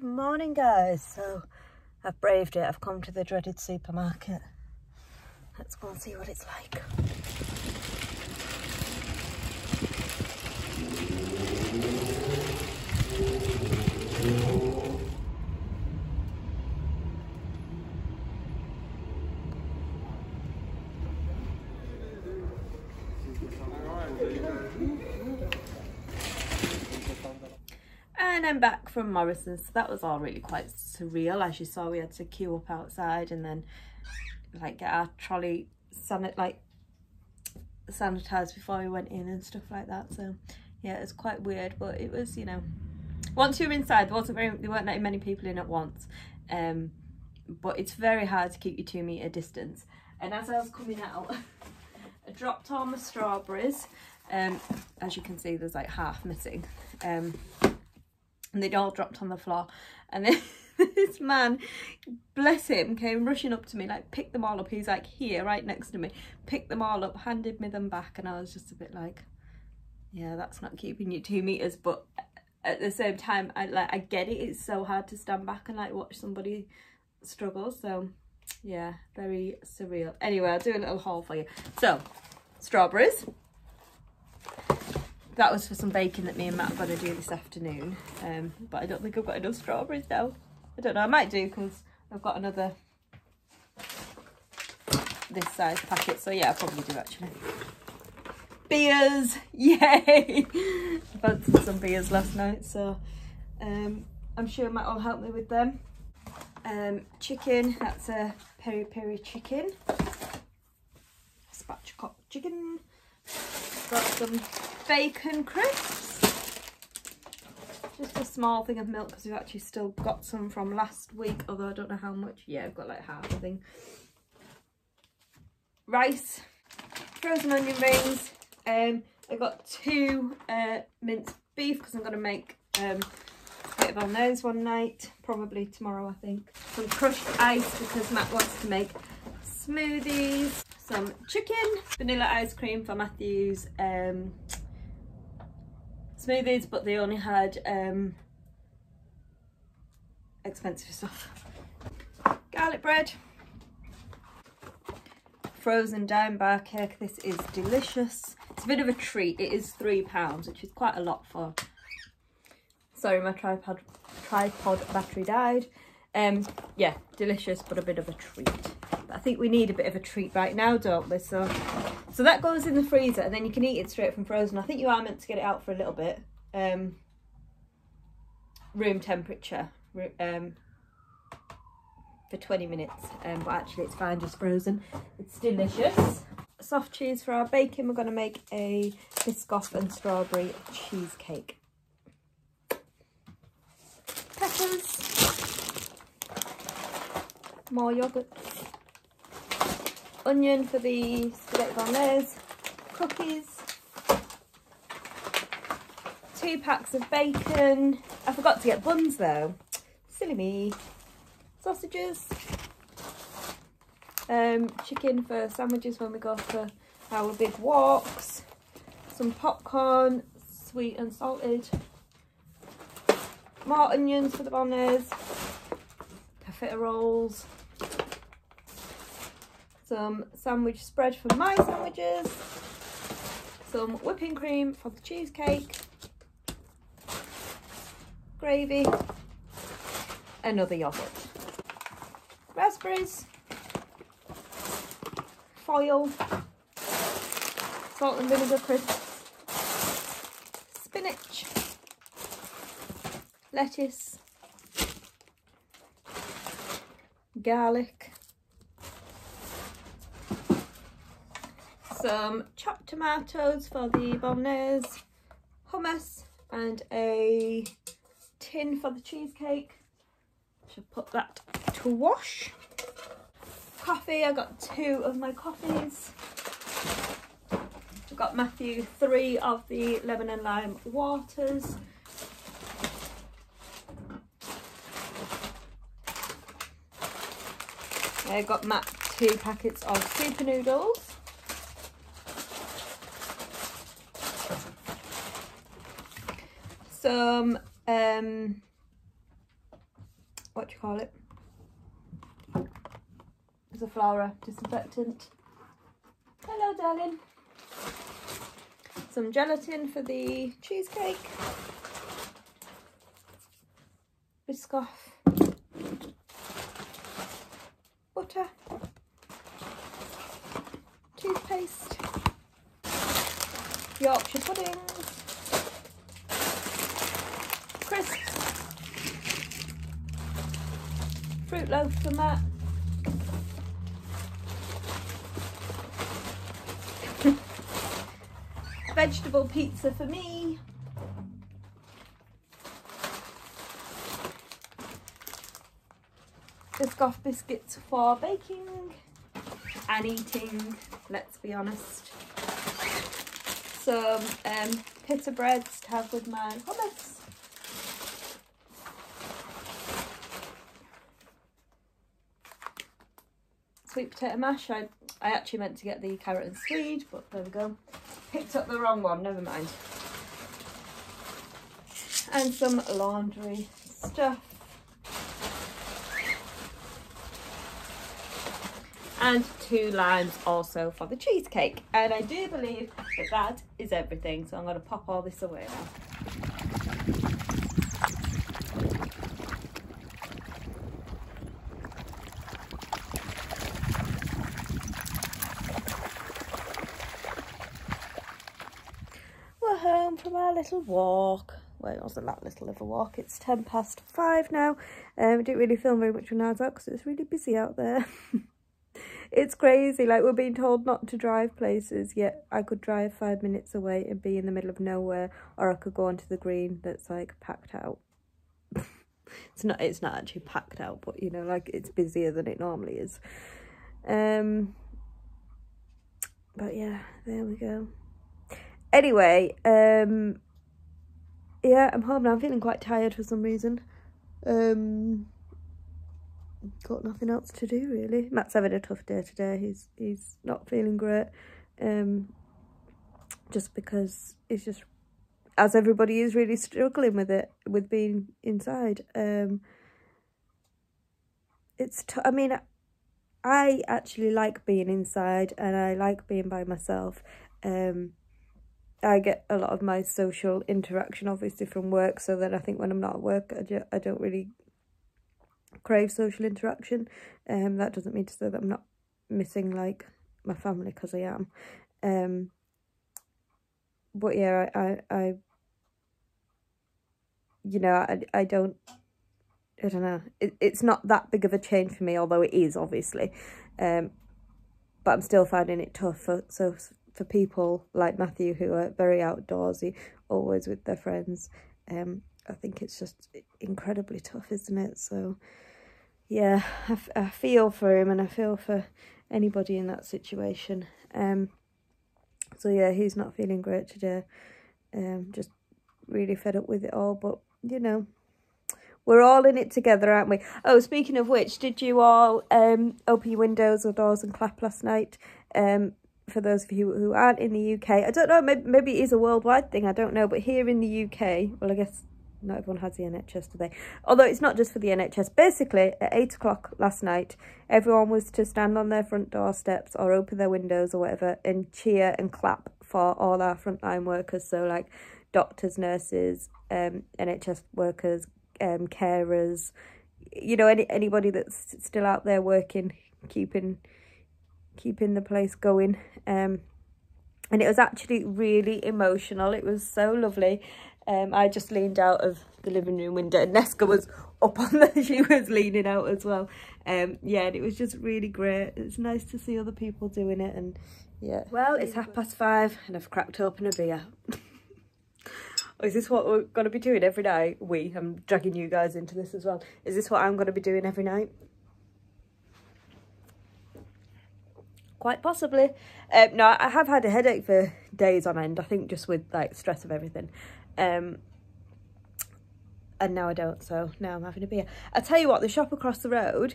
morning, guys. So I've braved it. I've come to the dreaded supermarket. Let's go and see what it's like. And I'm back from Morrison's. So that was all really quite surreal. As you saw, we had to queue up outside and then like get our trolley sanitized before we went in and stuff like that. So yeah, it's quite weird, but it was, you know, once you're inside, there weren't that many people in at once. But it's very hard to keep your 2 metre distance. And as I was coming out, I dropped all my strawberries. As you can see, there's like half missing. And they'd all dropped on the floor, and then this man, bless him, came rushing up to me, like picked them all up. He's like here right next to me, picked them all up, handed me them back, and I was just a bit like, yeah, that's not keeping you 2 meters. But at the same time, I get it, it's so hard to stand back and like watch somebody struggle. So yeah, very surreal. Anyway, I'll do a little haul for you. So strawberries, that was for some baking that me and Matt are going to do this afternoon, but I don't think I've got enough strawberries now. I don't know, I might do because I've got another this size packet, so yeah, I'll probably do actually. Beers, yay! I fancied some beers last night, so I'm sure Matt will help me with them. Chicken, that's a peri peri chicken, spatchcock chicken. Got some bacon crisps, just a small thing of milk because we've actually still got some from last week, although I don't know how much. Yeah, I've got like half a thing. Rice, frozen onion rings. I got 2 minced beef because I'm going to make a bit of bolognese one night, probably tomorrow I think. Some crushed ice because Matt wants to make smoothies. Some chicken, vanilla ice cream for Matthew's smoothies, but they only had expensive stuff. Garlic bread, frozen dime bar cake. This is delicious. It's a bit of a treat. It is £3, which is quite a lot for. Sorry, my tripod battery died. Yeah, delicious, but a bit of a treat. I think we need a bit of a treat right now, don't we? So that goes in the freezer and then you can eat it straight from frozen. I think you are meant to get it out for a little bit, room temperature, for 20 minutes, but actually it's fine just frozen. It's delicious. Soft cheese for our bacon. We're going to make a Biscoff and strawberry cheesecake. Peppers, more yoghurt. Onion for the spaghetti bolognese, cookies, 2 packs of bacon. I forgot to get buns though, silly me. Sausages, chicken for sandwiches when we go for our big walks, some popcorn, sweet and salted, more onions for the bolognese, profiteroles, some sandwich spread for my sandwiches, some whipping cream for the cheesecake, gravy, another yoghurt, raspberries, foil, salt and vinegar crisps, spinach, lettuce, garlic, some chopped tomatoes for the bolognese, hummus, and a tin for the cheesecake. Should put that to wash. Coffee, I got 2 of my coffees. I've got Matthew 3 of the lemon and lime waters. I got Matt 2 packets of super noodles. Some what do you call it? It's a Flora disinfectant. Hello, darling. Some gelatin for the cheesecake. Biscoff. Butter. Toothpaste. Yorkshire puddings. Crisps. Fruit loaf for Matt. Vegetable pizza for me. Biscoff biscuits for baking and eating, let's be honest. Some pita breads to have with my hummus. Sweet potato mash. I actually meant to get the carrot and swede, but there we go. Picked up the wrong one, never mind. And some laundry stuff. And 2 limes also for the cheesecake. And I do believe that that is everything. So I'm going to pop all this away now. We're home from our little walk. Well, it wasn't that little of a walk. It's 5:10 now. We didn't really film very much when I was out because it's really busy out there. It's crazy, like we're being told not to drive places, yet I could drive 5 minutes away and be in the middle of nowhere, or I could go onto the green that's like packed out. It's not actually packed out, but you know, like it's busier than it normally is. But yeah, there we go. Anyway, yeah, I'm home now. I'm feeling quite tired for some reason. Got nothing else to do really. Matt's having a tough day today. He's not feeling great. Just because it's just, as everybody is really struggling with it, with being inside. I mean, I actually like being inside and I like being by myself. I get a lot of my social interaction obviously from work, so then I think when I'm not at work I don't really crave social interaction. That doesn't mean to say that I'm not missing like my family, because I am. But yeah, I you know, I don't know, it's not that big of a change for me, although it is obviously, but I'm still finding it tough for people like Matthew who are very outdoorsy, always with their friends. I think it's just incredibly tough, isn't it? So yeah, I feel for him and I feel for anybody in that situation. So yeah, he's not feeling great today. Just really fed up with it all, but you know, we're all in it together, aren't we? Oh, speaking of which, did you all open your windows or doors and clap last night? For those of you who aren't in the UK, I don't know, maybe it is a worldwide thing, I don't know, but here in the UK, well, I guess not everyone has the NHS today, although it's not just for the NHS. Basically, at 8 o'clock last night, everyone was to stand on their front doorsteps or open their windows or whatever and cheer and clap for all our frontline workers, so like doctors, nurses, NHS workers, carers, you know, anybody that's still out there working, keeping the place going. And it was actually really emotional. It was so lovely. I just leaned out of the living room window and Neska was up on there. She was leaning out as well. Yeah, and it was just really great. It's nice to see other people doing it. And yeah, well, it's 5:30 and I've cracked open a beer. Is this what we're going to be doing every night? I'm dragging you guys into this as well. Is this what I'm going to be doing every night? Quite possibly. No, I have had a headache for days on end, I think just with like stress of everything. And now I don't, so now I'm having a beer. I tell you what, the shop across the road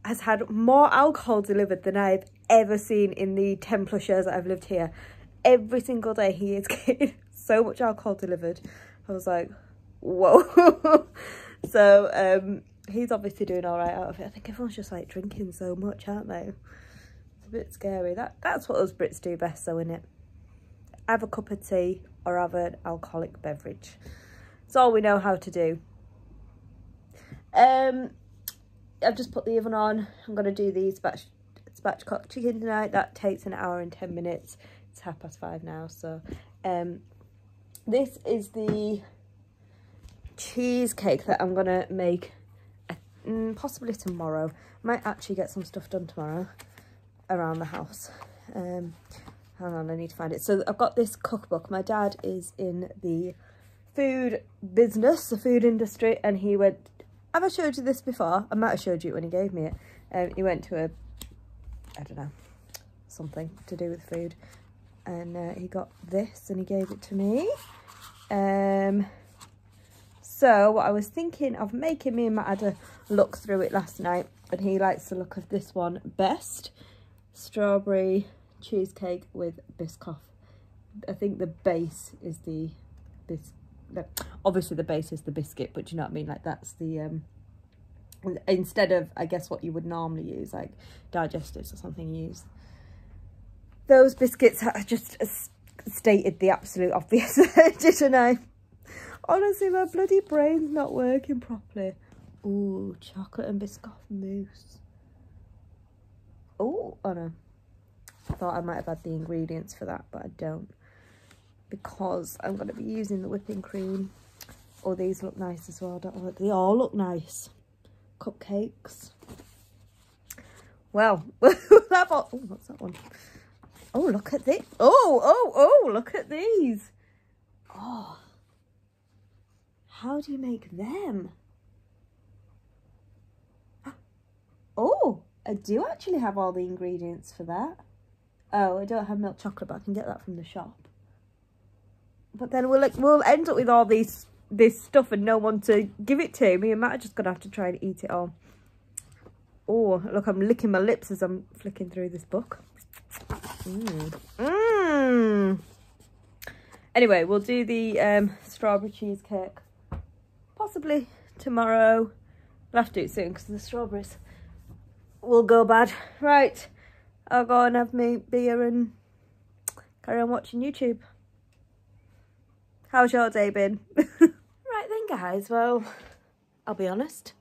has had more alcohol delivered than I've ever seen in the 10+ years that I've lived here. Every single day he is getting so much alcohol delivered. I was like, whoa. So he's obviously doing all right out of it. I think everyone's just like drinking so much, aren't they? It's a bit scary. That's what us Brits do best though, innit? Have a cup of tea or have an alcoholic beverage. It's all we know how to do. I've just put the oven on. I'm going to do these spatchcock chicken tonight. That takes 1 hour and 10 minutes. It's 5:30 now. So this is the cheesecake that I'm going to make possibly tomorrow. Might actually get some stuff done tomorrow around the house. Hang on, I need to find it. So I've got this cookbook. My dad is in the food business, the food industry, and he went... Have I showed you this before? I might have showed you it when he gave me it. He went to I don't know, something to do with food. And he got this and he gave it to me. So what I was thinking of making, me and Matt had a look through it last night. And he likes the look of this one best. Strawberry cheesecake with Biscoff. I think the base is the obviously the base is the biscuit, but you know what I mean, like that's the instead of, I guess, what you would normally use, like digestives or something, you use those biscuits. I just stated the absolute obvious, didn't I? Honestly, my bloody brain's not working properly. Ooh, chocolate and Biscoff mousse. Oh no, I thought I might have had the ingredients for that, but I don't, because I'm going to be using the whipping cream. Oh, these look nice as well, don't they? They all look nice. Cupcakes. Well, oh, what's that one? Oh, look at this. Oh, look at these. Oh, how do you make them? Oh, I do actually have all the ingredients for that. Oh, I don't have milk chocolate, but I can get that from the shop. But then we'll end up with all this stuff and no one to give it to. Me and Matt are just gonna have to try and eat it all. Oh, look, I'm licking my lips as I'm flicking through this book. Anyway, we'll do the strawberry cheesecake possibly tomorrow. We'll have to do it soon because the strawberries will go bad. Right, I'll go and have me beer and carry on watching YouTube. How's your day been? Right then, guys, well, I'll be honest,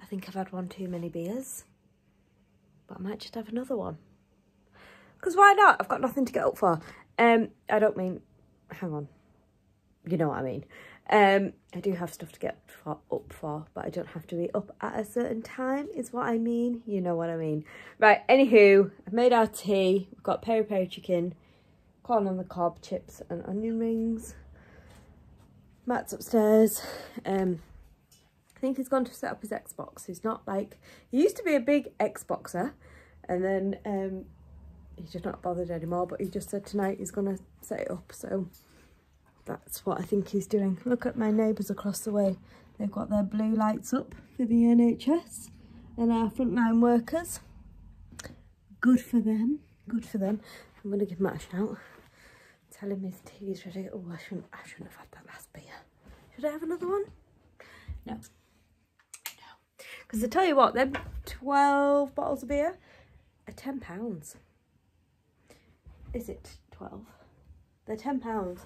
I think I've had one too many beers, but I might just have another one, because why not? I've got nothing to get up for. I don't mean, hang on, you know what I mean. I do have stuff to get up for, but I don't have to be up at a certain time, is what I mean. You know what I mean. Right, anywho, I've made our tea. We've got peri peri chicken, corn on the cob, chips and onion rings. Matt's upstairs. I think he's gone to set up his Xbox. He's not like, he used to be a big Xboxer, and then he's just not bothered anymore, but he just said tonight he's gonna set it up, so that's what I think he's doing. Look at my neighbours across the way. They've got their blue lights up for the NHS and our frontline workers. Good for them, good for them. I'm gonna give Matt a shout. Tell him his tea's ready. Oh, I shouldn't have had that last beer. Should I have another one? No. No. Because I tell you what, them 12 bottles of beer are £10. Is it 12? They're £10.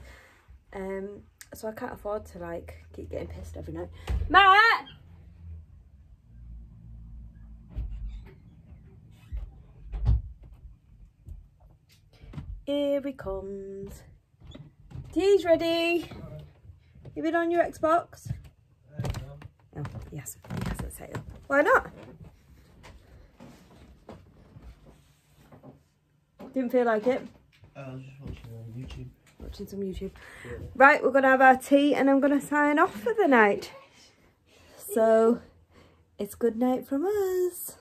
So I can't afford to like keep getting pissed every night. Matt! Here he comes. Tea's ready. You been on your Xbox? Oh, yes. He hasn't set it up. Why not? Didn't feel like it? I was just watching YouTube. Watching some YouTube. Yeah. Right, we're going to have our tea and I'm going to sign off for the night. So, it's good night from us.